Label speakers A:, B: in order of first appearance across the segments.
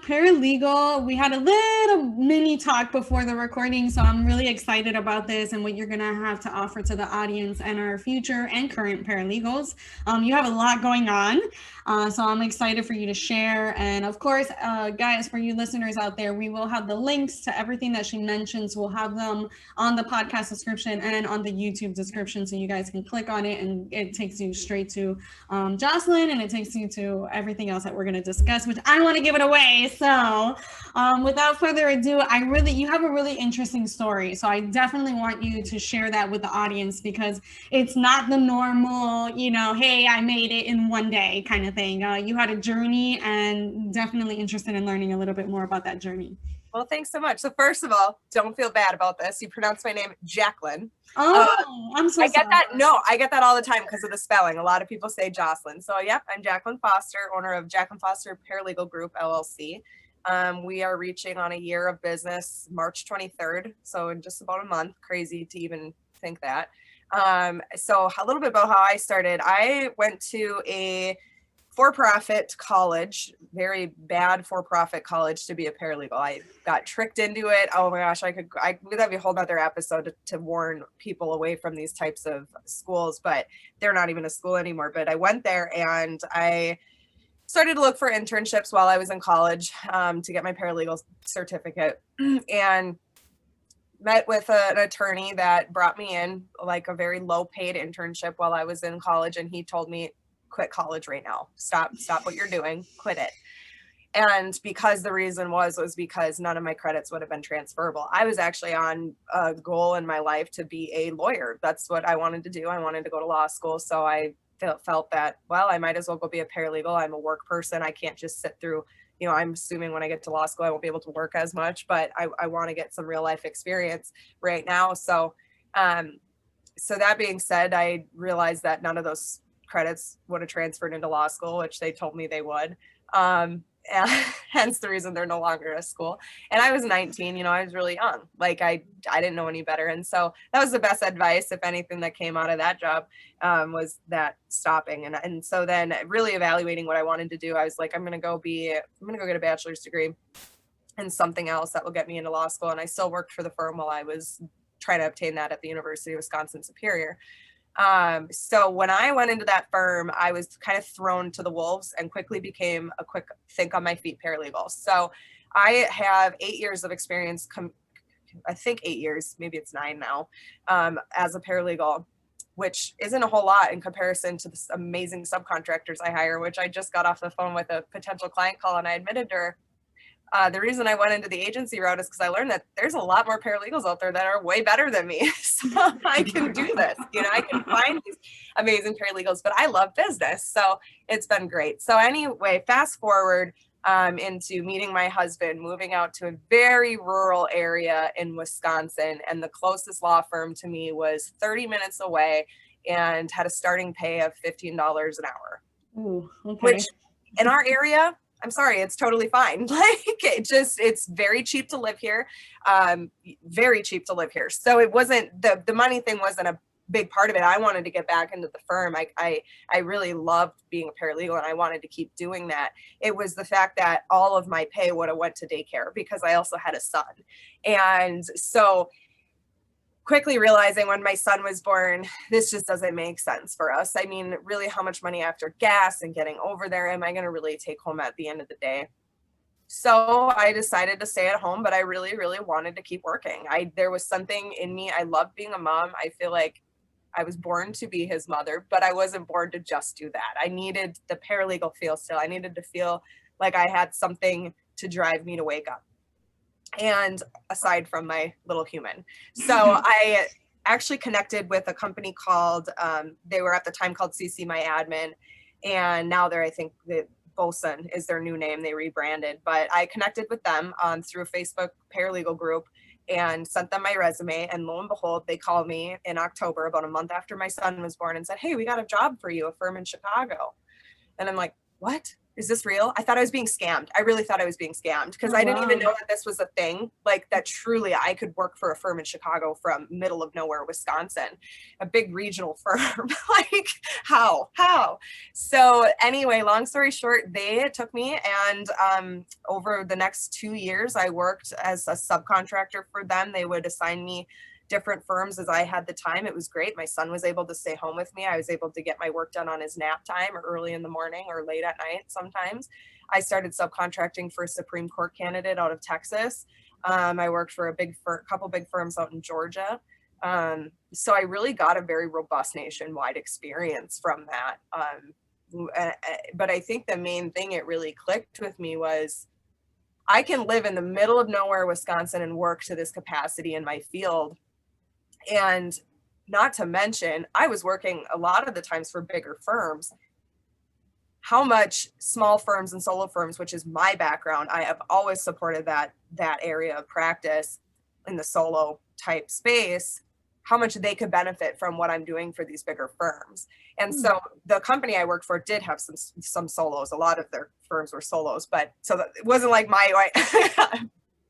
A: Paralegal. We had a little mini talk before the recording, so I'm really excited about this and what you're going to have to offer to the audience and our future and current paralegals. You have a lot going on, so I'm excited for you to share. And of course, guys, for you listeners out there, we will have the links to everything that she mentions. We'll have them on the podcast description and on the YouTube description, so you guys can click on it and it takes you straight to Jaclyn, and it takes you to everything else that we're going to discuss, which I don't want to give it away. So without further ado, you have a really interesting story. So I definitely want you to share that with the audience, because it's not the normal, hey, I made it in one day kind of thing. You had a journey, and definitely interested in learning a little bit more about that journey.
B: Well, thanks so much. So first of all, don't feel bad about this. You pronounce my name Jaclyn.
A: Oh, I'm so sorry.
B: I get that. No, I get that all the time because of the spelling. A lot of people say Jaclyn. So yep, I'm Jaclyn Foster, owner of Jaclyn Foster Paralegal Group, LLC. We are reaching on a year of business, March 23rd. So in just about a month. Crazy to even think that. So a little bit about how I started. I went to a for-profit college, very bad for-profit college to be a paralegal. I got tricked into it. Oh my gosh, that'd be a whole nother episode to warn people away from these types of schools, but they're not even a school anymore. But I went there and I started to look for internships while I was in college to get my paralegal certificate, and met with an attorney that brought me in like a very low paid internship while I was in college. And he told me, quit college right now. Stop what you're doing, quit it. And because the reason was because none of my credits would have been transferable. I was actually on a goal in my life to be a lawyer. That's what I wanted to do. I wanted to go to law school. So I felt that, well, I might as well go be a paralegal. I'm a work person. I can't just sit through, I'm assuming when I get to law school, I won't be able to work as much, but I want to get some real life experience right now. So that being said, I realized that none of those credits would have transferred into law school, which they told me they would. And hence the reason they're no longer a school. And I was 19, I was really young. Like I didn't know any better. And so that was the best advice, if anything, that came out of that job, was that stopping. And so then really evaluating what I wanted to do, I was like, I'm going to go get a bachelor's degree in something else that will get me into law school. And I still worked for the firm while I was trying to obtain that at the University of Wisconsin-Superior. So when I went into that firm, I was kind of thrown to the wolves and quickly became a quick think on my feet paralegal. So I have 8 years of experience, I think 8 years, maybe it's 9 now, as a paralegal, which isn't a whole lot in comparison to the amazing subcontractors I hire, which I just got off the phone with a potential client call, and I admitted to her, the reason I went into the agency route is because I learned that there's a lot more paralegals out there that are way better than me. So I can do this, I can find these amazing paralegals, but I love business. So it's been great. So anyway, fast forward into meeting my husband, moving out to a very rural area in Wisconsin. And the closest law firm to me was 30 minutes away and had a starting pay of $15 an hour.
A: Ooh, okay.
B: Which in our area, I'm sorry, it's totally fine. It's very cheap to live here. Very cheap to live here. So it wasn't, the money thing wasn't a big part of it. I wanted to get back into the firm. I really loved being a paralegal and I wanted to keep doing that. It was the fact that all of my pay would have went to daycare because I also had a son. And so quickly realizing when my son was born, this just doesn't make sense for us. I mean, really, how much money after gas and getting over there am I going to really take home at the end of the day? So I decided to stay at home, but I really, really wanted to keep working. There was something in me. I love being a mom. I feel like I was born to be his mother, but I wasn't born to just do that. I needed the paralegal feel still. I needed to feel like I had something to drive me to wake up. And aside from my little human. So I actually connected with a company called, they were at the time called CC My Admin. And now I think that Bosun is their new name. They rebranded, but I connected with them through a Facebook paralegal group and sent them my resume. And lo and behold, they called me in October, about a month after my son was born, and said, hey, we got a job for you, a firm in Chicago. And I'm like, what? is this real? I thought I was being scammed. I really thought I was being scammed because
A: Oh,
B: I didn't even
A: wow.
B: know that this was a thing, like that truly I could work for a firm in Chicago from middle of nowhere, Wisconsin, a big regional firm. Like how? So anyway, long story short, they took me, and over the next 2 years, I worked as a subcontractor for them. They would assign me different firms as I had the time. It was great. My son was able to stay home with me. I was able to get my work done on his nap time or early in the morning or late at night sometimes. I started subcontracting for a Supreme Court candidate out of Texas. I worked for a couple big firms out in Georgia. So I really got a very robust nationwide experience from that. But I think the main thing it really clicked with me was I can live in the middle of nowhere, Wisconsin, and work to this capacity in my field. And not to mention, I was working a lot of the times for bigger firms. How much small firms and solo firms, which is my background, I have always supported that area of practice in the solo type space, how much they could benefit from what I'm doing for these bigger firms. And so the company I worked for did have some solos. A lot of their firms were solos, but so it wasn't like my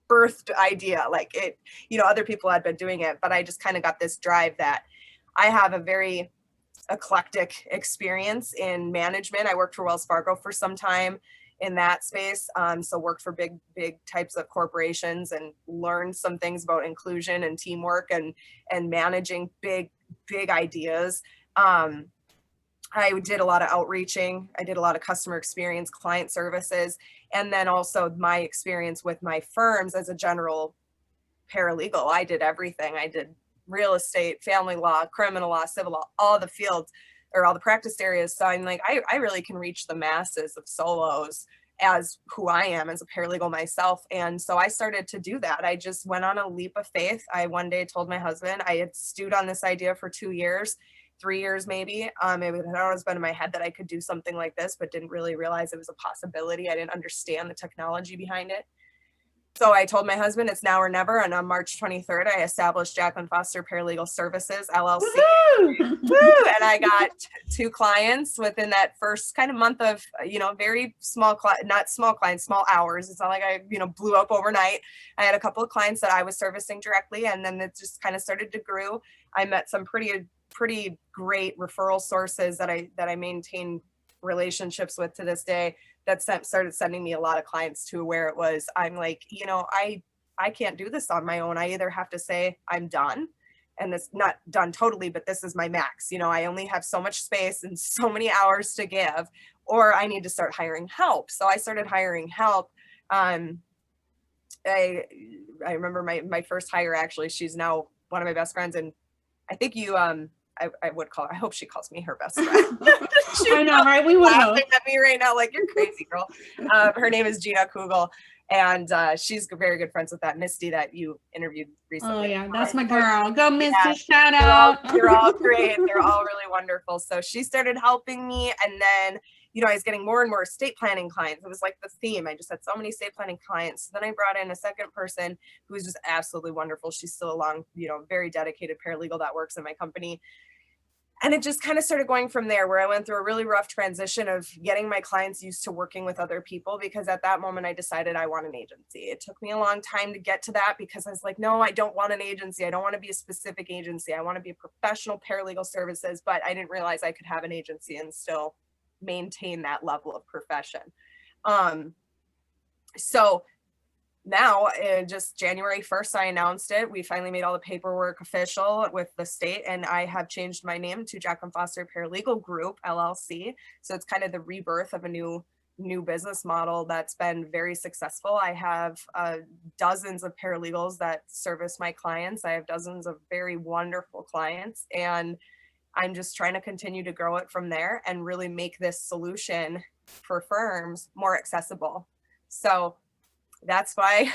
B: birthed idea. Like it, other people had been doing it, but I just kind of got this drive that I have a very eclectic experience in management. I worked for Wells Fargo for some time in that space. So worked for big types of corporations and learned some things about inclusion and teamwork and managing big ideas. I did a lot of outreaching. I did a lot of customer experience, client services, and then also my experience with my firms as a general paralegal. I did everything. I did real estate, family law, criminal law, civil law, all the fields or all the practice areas. So I'm like, I really can reach the masses of solos as who I am as a paralegal myself. And so I started to do that. I just went on a leap of faith. I one day told my husband, I had stewed on this idea for 2 years, 3 years maybe. It had always been in my head that I could do something like this, but didn't really realize it was a possibility. I didn't understand the technology behind it. So I told my husband it's now or never. And on March 23rd, I established Jaclyn Foster Paralegal Services, LLC. Woo! And I got 2 clients within that first kind of month of, very small, not small clients, small hours. It's not like I, blew up overnight. I had a couple of clients that I was servicing directly, and then it just kind of started to grow. I met some pretty great referral sources that I maintain relationships with to this day that started sending me a lot of clients to where it was, I'm like, I can't do this on my own. I either have to say I'm done, and it's not done totally, but this is my max. I only have so much space and so many hours to give, or I need to start hiring help. So I started hiring help. I remember my first hire, actually, she's now one of my best friends. And I think I would call her, I hope she calls me her best friend.
A: I know, right? We would
B: laughing at me right now, like, you're crazy, girl. Her name is Gina Kugel, and she's very good friends with that Misty that you interviewed recently.
A: Oh yeah, that's my girl. Go Misty,
B: Yeah,
A: shout out.
B: They're all great. They're all really wonderful. So she started helping me, and then I was getting more and more estate planning clients. It was like the theme. I just had so many estate planning clients. Then I brought in a second person who was just absolutely wonderful. She's still a very dedicated paralegal that works in my company. And it just kind of started going from there, where I went through a really rough transition of getting my clients used to working with other people, because at that moment I decided I want an agency. It took me a long time to get to that, because I was like, no, I don't want an agency. I don't want to be a specific agency. I want to be a professional paralegal services, but I didn't realize I could have an agency and still maintain that level of profession. So now, just January 1st, I announced it. We finally made all the paperwork official with the state, and I have changed my name to Jaclyn Foster Paralegal Group, LLC. So it's kind of the rebirth of a new business model that's been very successful. I have dozens of paralegals that service my clients. I have dozens of very wonderful clients, and I'm just trying to continue to grow it from there and really make this solution for firms more accessible. So that's why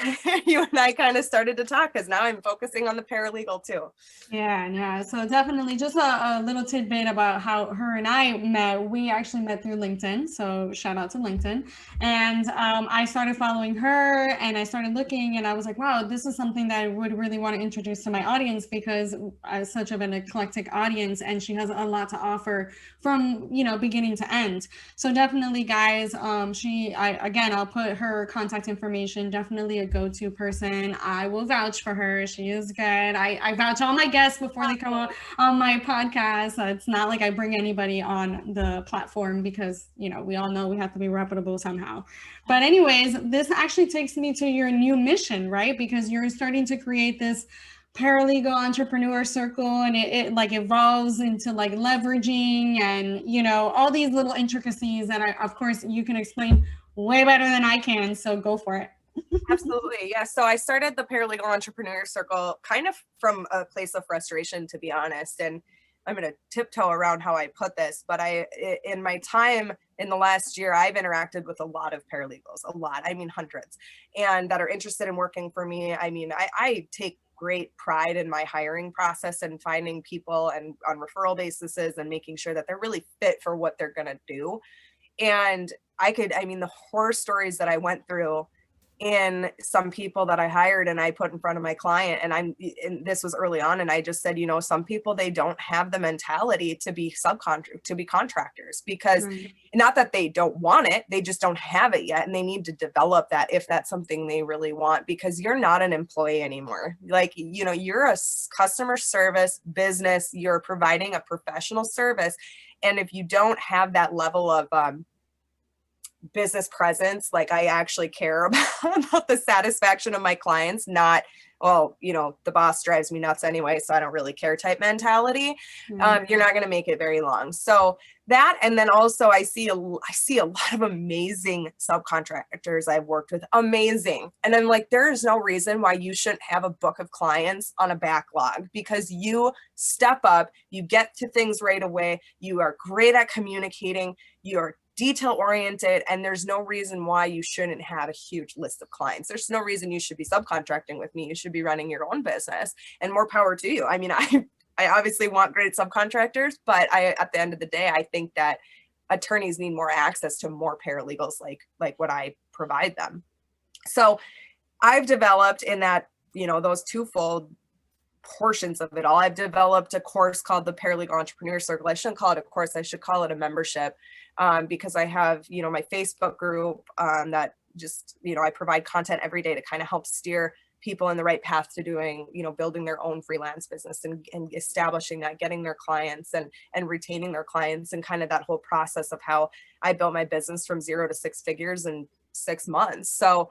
B: you and I kind of started to talk, because now I'm focusing on the paralegal too.
A: Yeah. So definitely just a little tidbit about how her and I met. We actually met through LinkedIn. So shout out to LinkedIn. And I started following her and I started looking and I was like, wow, this is something that I would really want to introduce to my audience because as such of an eclectic audience and she has a lot to offer from, beginning to end. So definitely guys, I'll put her contact information, definitely a go-to person. I will vouch for her. She is good. I vouch all my guests before they come on my podcast. It's not like I bring anybody on the platform because, we all know we have to be reputable somehow. But anyways, this actually takes me to your new mission, right? Because you're starting to create this paralegal entrepreneur circle and it like evolves into like leveraging and all these little intricacies that of course you can explain way better than I can, so go for it.
B: Absolutely. Yeah. So I started the Paralegal Entrepreneur Circle kind of from a place of frustration, to be honest. And I'm going to tiptoe around how I put this, but in my time in the last year, I've interacted with a lot of paralegals, I mean, hundreds, and that are interested in working for me. I mean, I take great pride in my hiring process and finding people and on referral basis and making sure that they're really fit for what they're going to do. And the horror stories that I went through in some people that I hired and I put in front of my client, and this was early on, and I just said, some people, they don't have the mentality to be contractors, because not that they don't want it, they just don't have it yet. And they need to develop that if that's something they really want, because you're not an employee anymore. Like, you're a customer service business, you're providing a professional service. And if you don't have that level of, business presence, like I actually care about the satisfaction of my clients, not, well, the boss drives me nuts anyway, so I don't really care type mentality, you're not going to make it very long. So that, and then also I see a lot of amazing subcontractors I've worked with, amazing. And I'm like, there is no reason why you shouldn't have a book of clients on a backlog, because you step up, you get to things right away, you are great at communicating, you're detail oriented, and there's no reason why you shouldn't have a huge list of clients. There's no reason you should be subcontracting with me. You should be running your own business, and more power to you. I mean, I obviously want great subcontractors, but at the end of the day, I think that attorneys need more access to more paralegals like what I provide them. So I've developed in that, those twofold portions of it all. I've developed a course called the Paralegal Entrepreneur Circle. I shouldn't call it a course, I should call it a membership, because I have, my Facebook group that just, I provide content every day to kind of help steer people in the right path to doing, building their own freelance business and establishing that, getting their clients and retaining their clients, and kind of that whole process of how I built my business from 0 to 6 figures in 6 months. So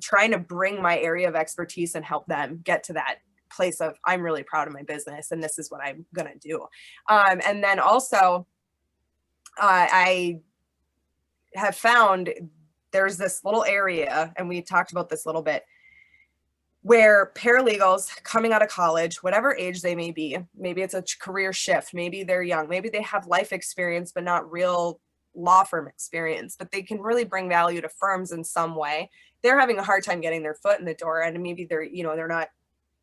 B: trying to bring my area of expertise and help them get to that place of, I'm really proud of my business and this is what I'm going to do. And then also I have found there's this little area, and we talked about this a little bit, where paralegals coming out of college, whatever age they may be, maybe it's a career shift, maybe they're young, maybe they have life experience, but not real law firm experience, but they can really bring value to firms in some way. They're having a hard time getting their foot in the door, and maybe they're not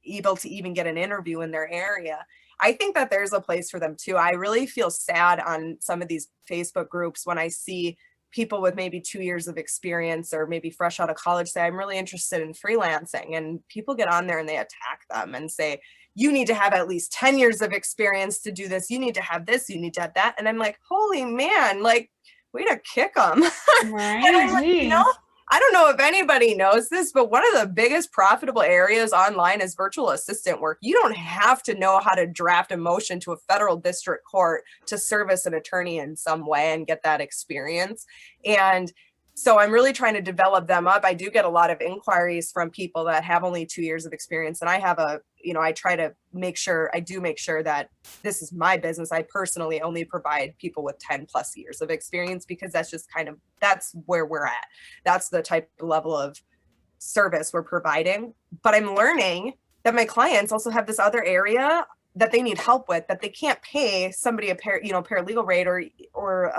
B: able to even get an interview in their area. I think that there's a place for them too. I really feel sad on some of these Facebook groups when I see people with maybe 2 years of experience or maybe fresh out of college say, I'm really interested in freelancing, and people get on there and they attack them and say, you need to have at least 10 years of experience to do this. You need to have this, you need to have that. And I'm like, holy man, like, way to kick them.
A: Right.
B: And I'm like, I don't know if anybody knows this, but one of the biggest profitable areas online is virtual assistant work. You don't have to know how to draft a motion to a federal district court to service an attorney in some way and get that experience. And so I'm really trying to develop them up. I do get a lot of inquiries from people that have only 2 years of experience. And I have I try to make sure that this is my business. I personally only provide people with 10 plus years of experience, because that's just that's where we're at. That's the type of level of service we're providing. But I'm learning that my clients also have this other area that they need help with, that they can't pay somebody a paralegal rate or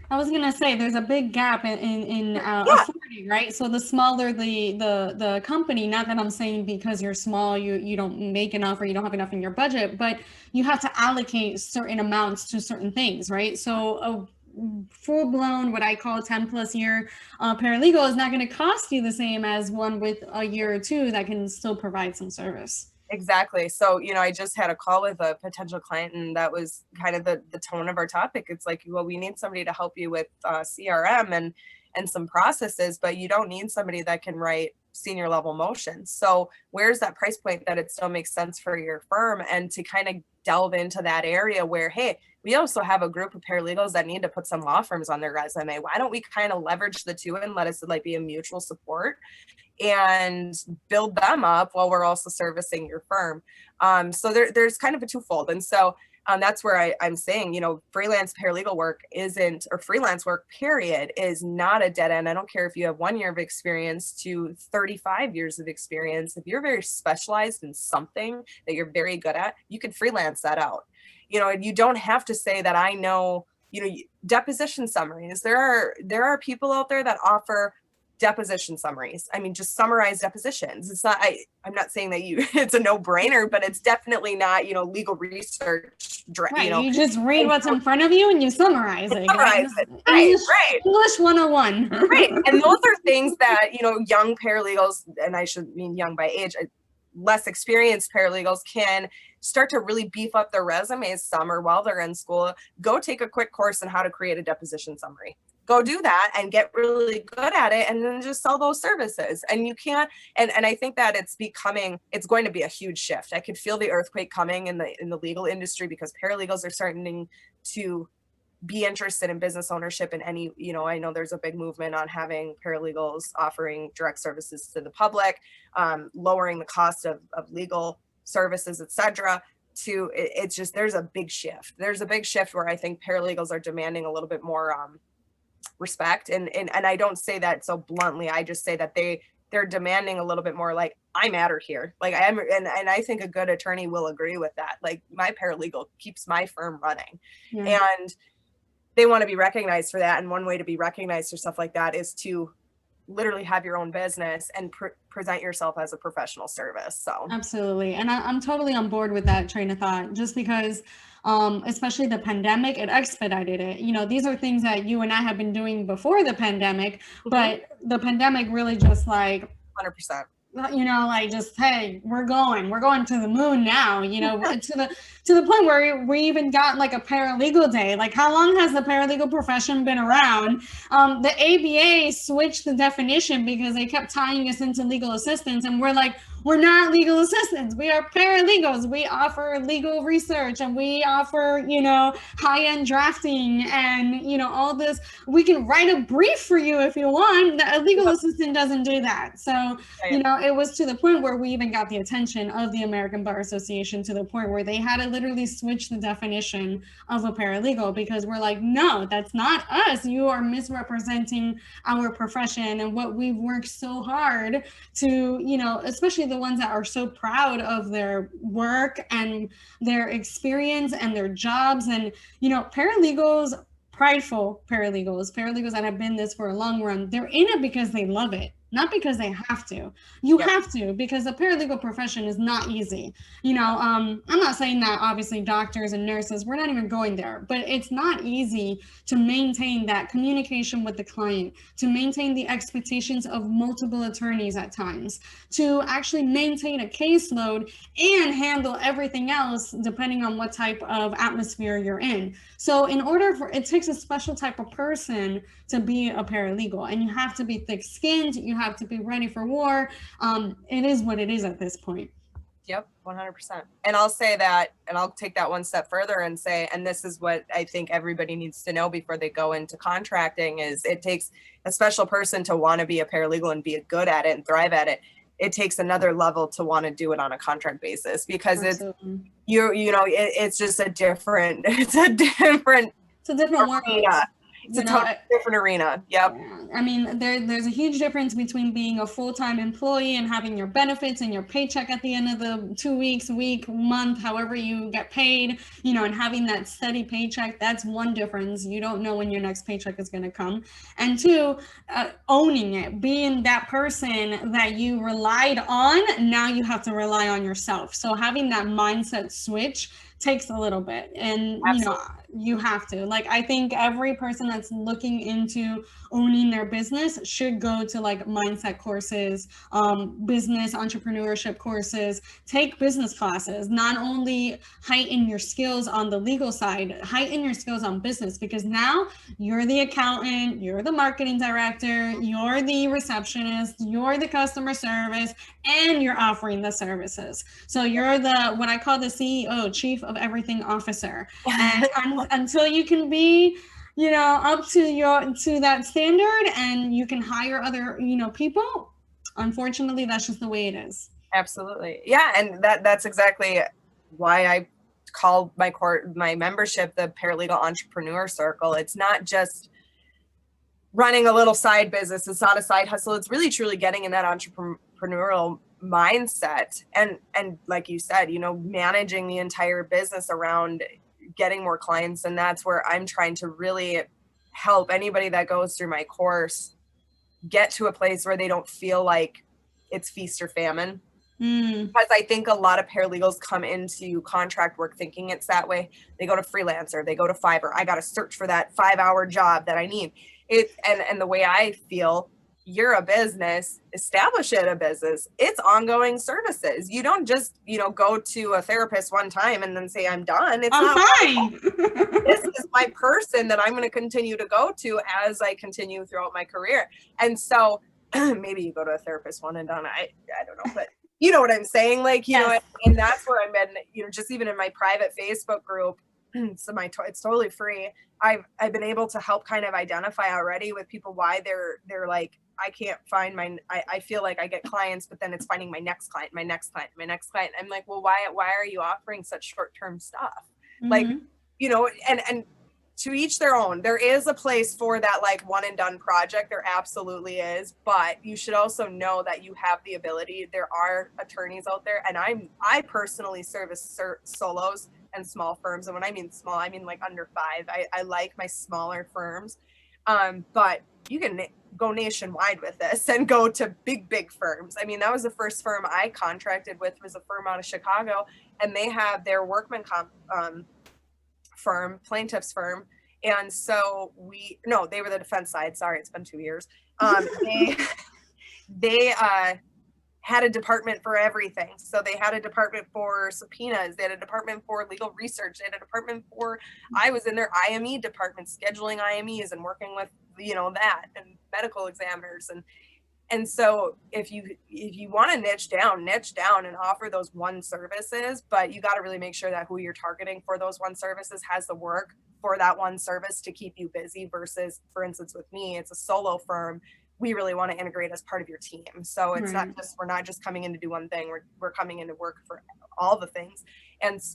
A: I was gonna say there's a big gap in right? So the smaller the company, not that I'm saying because you're small, you don't make enough or you don't have enough in your budget, but you have to allocate certain amounts to certain things, right? So a full blown, what I call 10 plus year paralegal is not going to cost you the same as one with a year or two that can still provide some service.
B: Exactly. So, I just had a call with a potential client, and that was kind of the tone of our topic. It's like, well, we need somebody to help you with CRM and some processes, but you don't need somebody that can write senior level motions. So where's that price point that it still makes sense for your firm, and to kind of delve into that area where, hey, we also have a group of paralegals that need to put some law firms on their resume. Why don't we kind of leverage the two and let us be a mutual support and build them up while we're also servicing your firm? So there's kind of a twofold. And so that's where I'm saying, freelance paralegal work isn't, or freelance work period, is not a dead end. I don't care if you have 1 year of experience to 35 years of experience. If you're very specialized in something that you're very good at, you can freelance that out. And you don't have to say that I know, deposition summaries. There are people out there that offer deposition summaries. I mean, just summarize depositions. It's not, I'm not saying that it's a no brainer, but it's definitely not, legal research.
A: Right. You just read what's in front of you and you summarize it.
B: Right.
A: English 101.
B: Right. And those are things that, young paralegals, and I should mean young by age, less experienced paralegals can start to really beef up their resumes summer while they're in school. Go take a quick course on how to create a deposition summary. Go do that and get really good at it, and then just sell those services. And you can't, and I think that it's going to be a huge shift. I could feel the earthquake coming in the legal industry, because paralegals are starting to be interested in business ownership. And I know there's a big movement on having paralegals offering direct services to the public, lowering the cost of legal services, etc. It's just, there's a big shift. There's a big shift where I think paralegals are demanding a little bit more respect. And I don't say that so bluntly. I just say that they're demanding a little bit more, like, I matter here. Like, I am, and I think a good attorney will agree with that. Like, my paralegal keeps my firm running. Yeah. And they want to be recognized for that. And one way to be recognized for stuff like that is to literally have your own business and present yourself as a professional service. So
A: absolutely. And I'm totally on board with that train of thought, just because especially the pandemic, it expedited it. These are things that you and I have been doing before the pandemic, but the pandemic really just 100%. Just, hey, we're going to the moon now, to the point where we even got a paralegal day. How long has the paralegal profession been around? The ABA switched the definition because they kept tying us into legal assistants, and we're like, we're not legal assistants. We are paralegals. We offer legal research, and we offer, high-end drafting and, all this. We can write a brief for you if you want. A legal assistant doesn't do that. So, it was to the point where we even got the attention of the American Bar Association, to the point where they had to literally switch the definition of a paralegal, because we're like, no, that's not us. You are misrepresenting our profession and what we've worked so hard to, especially the ones that are so proud of their work and their experience and their jobs. And, paralegals, prideful paralegals that have been this for a long run, they're in it because they love it, not because they have to. You have to, because the paralegal profession is not easy. I'm not saying that obviously doctors and nurses, we're not even going there, but it's not easy to maintain that communication with the client, to maintain the expectations of multiple attorneys at times, to actually maintain a caseload and handle everything else depending on what type of atmosphere you're in. So it takes a special type of person to be a paralegal, and you have to be thick-skinned, you have to be ready for war. It is what it is at this point.
B: Yep, 100%. And I'll say that, and I'll take that one step further and say, and this is what I think everybody needs to know before they go into contracting, is it takes a special person to want to be a paralegal and be good at it and thrive at it. It takes another level to want to do it on a contract basis, because it's just a different, it's a different
A: world.
B: It's a totally different arena. Yep.
A: I mean, there's a huge difference between being a full-time employee and having your benefits and your paycheck at the end of the 2 weeks, week, month, however you get paid, and having that steady paycheck. That's one difference. You don't know when your next paycheck is going to come. And two, owning it, being that person that you relied on, now you have to rely on yourself. So having that mindset switch takes a little bit, and you have to, like, I think every person that's looking into owning their business should go to like mindset courses, business entrepreneurship courses, take business classes. Not only heighten your skills on the legal side, heighten your skills on business, because now you're the accountant, you're the marketing director, you're the receptionist, you're the customer service, and you're offering the services. So you're the, what I call the CEO, chief of everything officer. And until you can be, up to that standard and you can hire other, people, unfortunately, that's just the way it is.
B: Absolutely. Yeah. And that's exactly why I call my membership the Paralegal Entrepreneur Circle. It's not just running a little side business. It's not a side hustle. It's really truly getting in that entrepreneurial mindset. And like you said, managing the entire business around getting more clients. And that's where I'm trying to really help anybody that goes through my course get to a place where they don't feel like it's feast or famine. Because I think a lot of paralegals come into contract work thinking it's that way. They go to Freelancer, they go to Fiverr. I got to search for that 5-hour job that I need. And the way I feel, you're a business, establish it a business. It's ongoing services. You don't just, go to a therapist one time and then say, I'm done. It's
A: I'm
B: not
A: fine.
B: This is my person that I'm going to continue to go to as I continue throughout my career. And so maybe you go to a therapist one and done. I don't know, but you know what I'm saying? Like,
A: Yes.
B: and that's where I've been, just even in my private Facebook group. So it's totally free. I've been able to help kind of identify already with people why they're like, I can't find I feel like I get clients, but then it's finding my next client. I'm like, well, why are you offering such short-term stuff? Mm-hmm. Like, and to each their own. There is a place for that like one and done project. There absolutely is, but you should also know that you have the ability. There are attorneys out there, and I personally service solos and small firms. And when I mean small, I mean like under 5. I like my smaller firms, but you can go nationwide with this and go to big firms. I mean, that was the first firm I contracted with, was a firm out of Chicago, and they have their workman comp firm, plaintiff's firm. And so they were the defense side. Sorry, it's been 2 years. They had a department for everything. So they had a department for subpoenas. They had a department for legal research. They had a department for, I was in their IME department, scheduling IMEs and working with, that, and medical examiners. And so if you want to niche down and offer those one services, but you got to really make sure that who you're targeting for those one services has the work for that one service to keep you busy versus, for instance, with me, it's a solo firm. We really want to integrate as part of your team. So it's we're not just coming in to do one thing. We're coming in to work for all the things.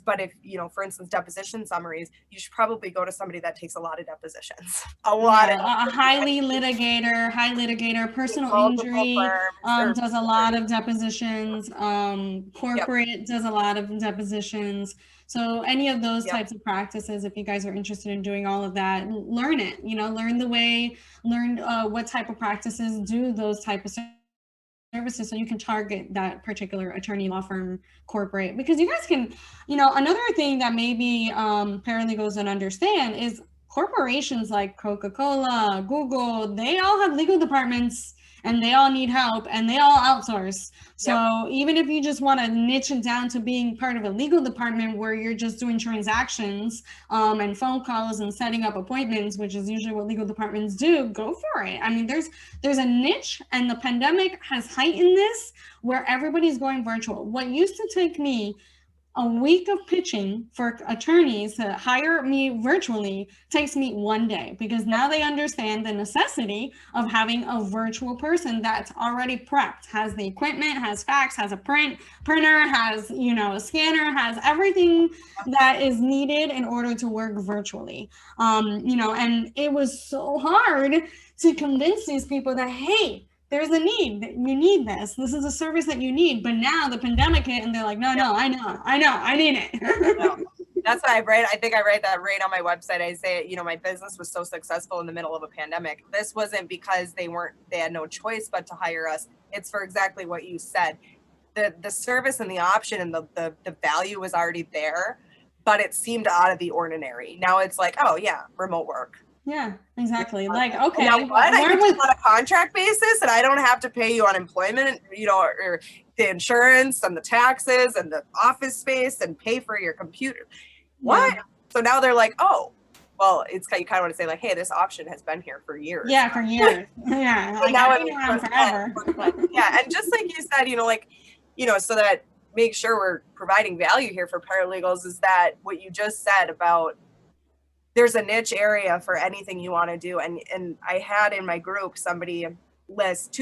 B: But if, for instance, deposition summaries, you should probably go to somebody that takes a lot of depositions. A
A: high litigator, personal injury does a lot of depositions. Corporate does a lot of depositions. So any of those types of practices, if you guys are interested in doing all of that, learn it, learn what type of practices do those type of services, so you can target that particular attorney, law firm, corporate, because you guys can, another thing that maybe paralegals don't understand is corporations like Coca-Cola, Google, they all have legal departments and they all need help and they all outsource. So even if you just want to niche it down to being part of a legal department where you're just doing transactions and phone calls and setting up appointments, which is usually what legal departments do, go for it. I mean, there's a niche, and the pandemic has heightened this, where everybody's going virtual. What used to take me A week of pitching for attorneys to hire me virtually takes me 1 day, because now they understand the necessity of having a virtual person that's already prepped, has the equipment, has fax, has a printer, has, a scanner, has everything that is needed in order to work virtually. And it was so hard to convince these people that, hey, there's a need. You need this. This is a service that you need. But now the pandemic hit, and they're like, no, I need it.
B: No. That's why I think I write that right on my website. I say, my business was so successful in the middle of a pandemic. This wasn't because they had no choice but to hire us. It's for exactly what you said. The service and the option and the value was already there, but it seemed out of the ordinary. Now it's like, oh yeah, remote work.
A: Yeah, exactly. Like, okay,
B: now what? I get on a contract basis, and I don't have to pay you unemployment, or the insurance and the taxes and the office space and pay for your computer. What? Yeah. So now they're like, oh, well, you kind of want to say like, hey, this option has been here for years.
A: Yeah, for years. Yeah,
B: like now it's around forever. Yeah, and just like you said, so that make sure we're providing value here for paralegals is that what you just said about there's a niche area for anything you want to do. And I had in my group somebody list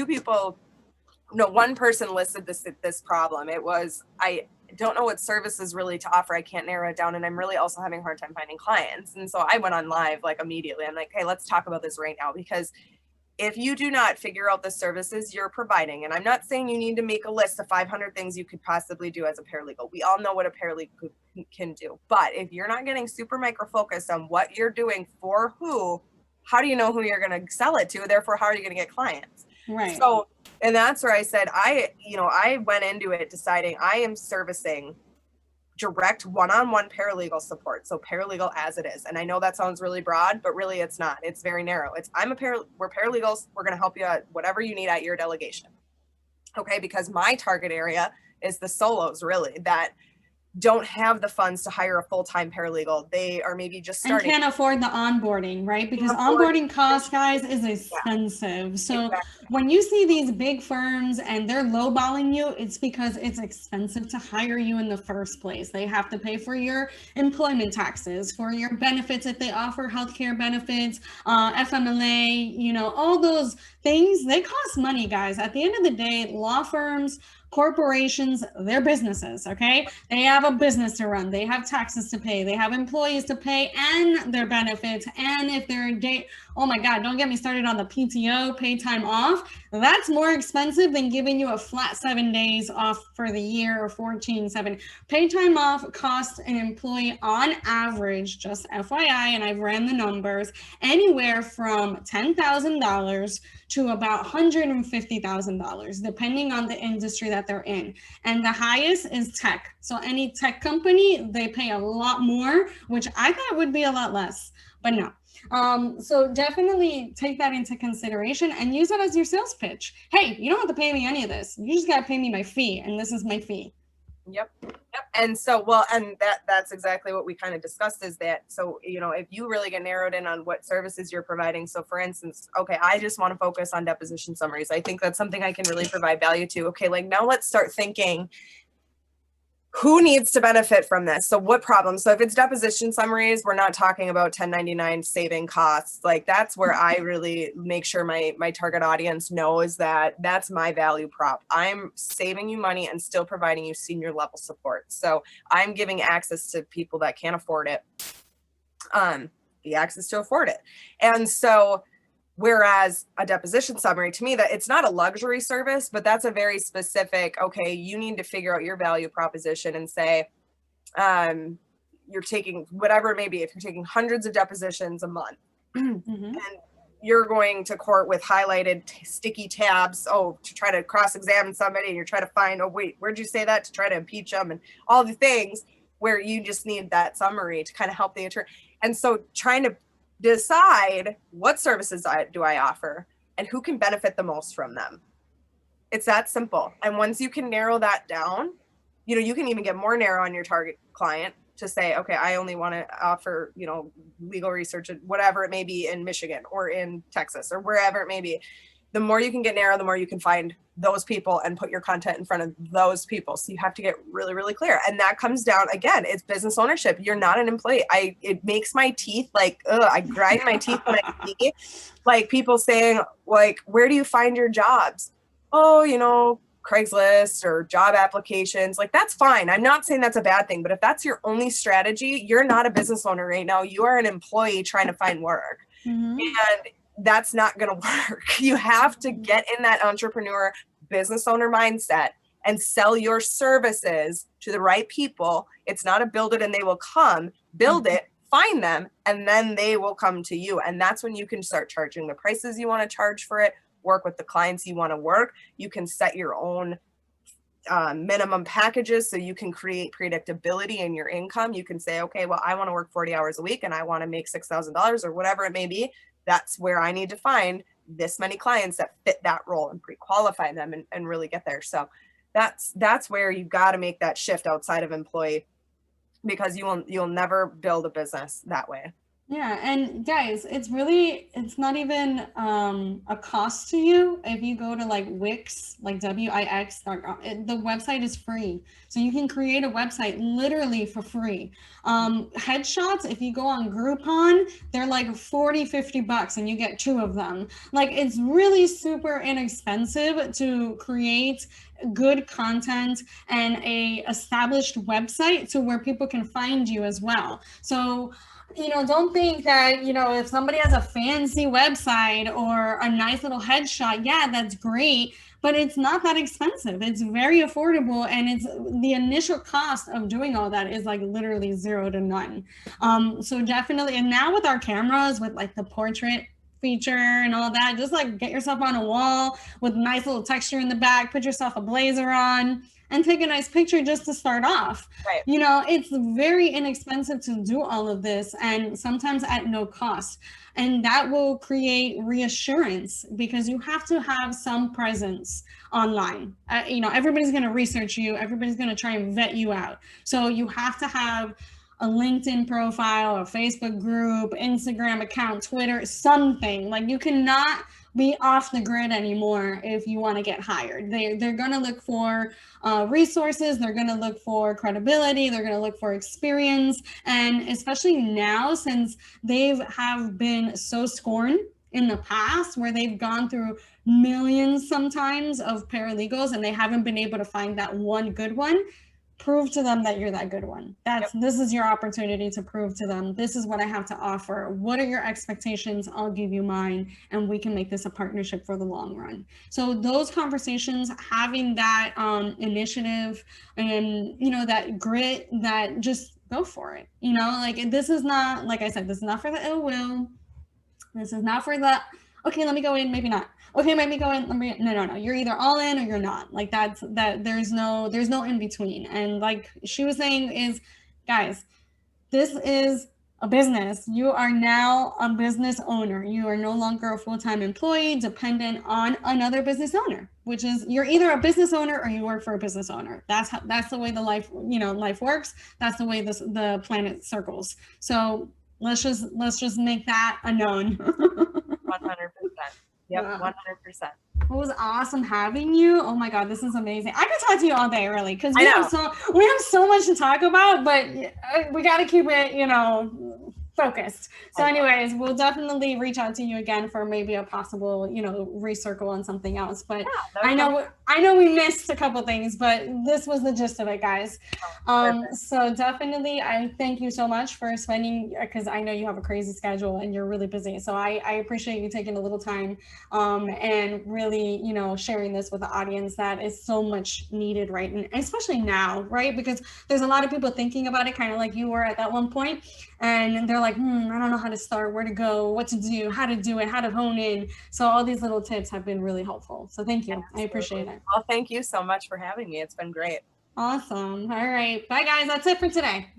B: one person listed this problem. It was, I don't know what services really to offer. I can't narrow it down. And I'm really also having a hard time finding clients. And so I went on live like immediately. I'm like, hey, let's talk about this right now, because if you do not figure out the services you're providing, and I'm not saying you need to make a list of 500 things you could possibly do as a paralegal. We all know what a paralegal can do. But if you're not getting super micro focused on what you're doing for who, how do you know who you're going to sell it to? Therefore, how are you going to get clients?
A: Right.
B: So, and that's where I said, I went into it deciding I am servicing direct one-on-one paralegal support. So paralegal as it is. And I know that sounds really broad, but really it's not. It's very narrow. We're paralegals. We're going to help you at whatever you need at your delegation. Okay. Because my target area is the solos really that don't have the funds to hire a full-time paralegal. They are maybe just starting.
A: And can't afford the onboarding, right? Because onboarding cost, guys, is expensive. Yeah, so exactly. When you see these big firms and they're lowballing you, it's because it's expensive to hire you in the first place. They have to pay for your employment taxes, for your benefits if they offer healthcare benefits, FMLA, all those things. They cost money, guys. At the end of the day, law firms, corporations, they're businesses, okay? They have a business to run. They have taxes to pay. They have employees to pay and their benefits. And if they're oh my God, don't get me started on the PTO, paid time off. That's more expensive than giving you a flat 7 days off for the year or 7. Paid time off costs an employee on average, just FYI, and I've ran the numbers, anywhere from $10,000 to about $150,000, depending on the industry that they're in. And the highest is tech. So any tech company, they pay a lot more, which I thought would be a lot less, but no. So definitely take that into consideration and use it as your sales pitch. Hey, you don't have to pay me any of this. You just got to pay me my fee, and this is my fee.
B: Yep. And so, and that's exactly what we kind of discussed is that, so, if you really get narrowed in on what services you're providing. So for instance, okay, I just want to focus on deposition summaries. I think that's something I can really provide value to. Okay. Like now let's start thinking, who needs to benefit from this? So what problems? So if it's deposition summaries, we're not talking about 1099 saving costs. Like that's where I really make sure my target audience knows that that's my value prop. I'm saving you money and still providing you senior level support. So I'm giving access to people that can't afford it, the access to afford it. And so whereas a deposition summary, to me, that it's not a luxury service, but that's a very specific, okay, you need to figure out your value proposition and say, you're taking whatever it may be, if you're taking hundreds of depositions a month, and you're going to court with highlighted sticky tabs, to try to cross-examine somebody, and you're trying to find, wait, where'd you say that? To try to impeach them and all the things where you just need that summary to kind of help the attorney. And so trying to decide what services do I offer and who can benefit the most from them. It's that simple. And once you can narrow that down, you can even get more narrow on your target client to say, okay, I only want to offer, legal research, whatever it may be in Michigan or in Texas or wherever it may be. the more you can get narrow, the more you can find those people and put your content in front of those people. So you have to get really, really clear. And that comes down, again, it's business ownership. You're not an employee. It makes my teeth like, I grind my teeth when I see like people saying like, where do you find your jobs? Oh, you know, Craigslist or job applications. Like, that's fine. I'm not saying that's a bad thing, but if that's your only strategy, you're not a business owner right now. You are an employee trying to find work. And that's not going to work. You have to get in that entrepreneur business owner mindset and sell your services to the right people. It's not a build it and they will come. Build it, find them, and then they will come to you. And that's when you can start charging the prices you want to charge for it, work with the clients you want to work. You can set your own minimum packages so you can create predictability in your income. You can say, okay, well, I want to work 40 hours a week and I want to make $6,000 or whatever it may be. That's where I need to find this many clients that fit that role and pre-qualify them and really get there. So that's where you got to make that shift outside of employee, because you'll never build a business that way.
A: Yeah, and guys, it's not even a cost to you if you go to like Wix, like Wix, the website is free. So you can create a website literally for free. Headshots, if you go on Groupon, they're like $40-$50 and you get 2 of them. Like, it's really super inexpensive to create good content and a established website to where people can find you as well. So, you know, don't think that, you know, if somebody has a fancy website or a nice little headshot, yeah, that's great, but it's not that expensive. It's very affordable, and it's the initial cost of doing all that is like literally 0 to none. So definitely, and now with our cameras, with like the portrait feature and all that, just like get yourself on a wall with nice little texture in the back, put yourself a blazer on, and take a nice picture just to start off.
B: Right.
A: You know, it's very inexpensive to do all of this, and sometimes at no cost. And that will create reassurance, because you have to have some presence online. You know, everybody's going to research you. Everybody's going to try and vet you out. So you have to have a LinkedIn profile, a Facebook group, Instagram account, Twitter, something. Like, you cannot be off the grid anymore if you want to get hired. They're going to look for resources. They're going to look for credibility. They're going to look for experience. And especially now, since they have been so scorned in the past, where they've gone through millions sometimes of paralegals and they haven't been able to find that one good one, prove to them that you're that good one. This is your opportunity to prove to them, this is what I have to offer. What are your expectations? I'll give you mine, and we can make this a partnership for the long run. So those conversations, having that initiative and, you know, that grit, that just go for it. You know, like, this is not, like I said, this is not for the ill will. This is not for the, okay, let me go in, maybe not. Okay, maybe go in. No. You're either all in or you're not. Like, there's no in between. And like she was saying, is, guys, this is a business. You are now a business owner. You are no longer a full-time employee dependent on another business owner, which is, you're either a business owner or you work for a business owner. That's the way the life works. That's the way the planet circles. So let's just make that a known.
B: 100%. Yep, 100%.
A: It was awesome having you. Oh my God, this is amazing. I could talk to you all day, really, because we have so much to talk about, but we got to keep it, you know, focused. So anyways, we'll definitely reach out to you again for maybe a possible, you know, recircle on something else. But yeah, I know we missed a couple things, but this was the gist of it, guys. So definitely, I thank you so much for spending, because I know you have a crazy schedule and you're really busy. So I appreciate you taking a little time and really, you know, sharing this with the audience that is so much needed, right? And especially now, right? Because there's a lot of people thinking about it kind of like you were at that one point, and they're like, I don't know how to start, where to go, what to do, how to do it, how to hone in. So all these little tips have been really helpful. So thank you. Absolutely. I appreciate it.
B: Well, thank you so much for having me. It's been great.
A: Awesome. All right. Bye, guys. That's it for today.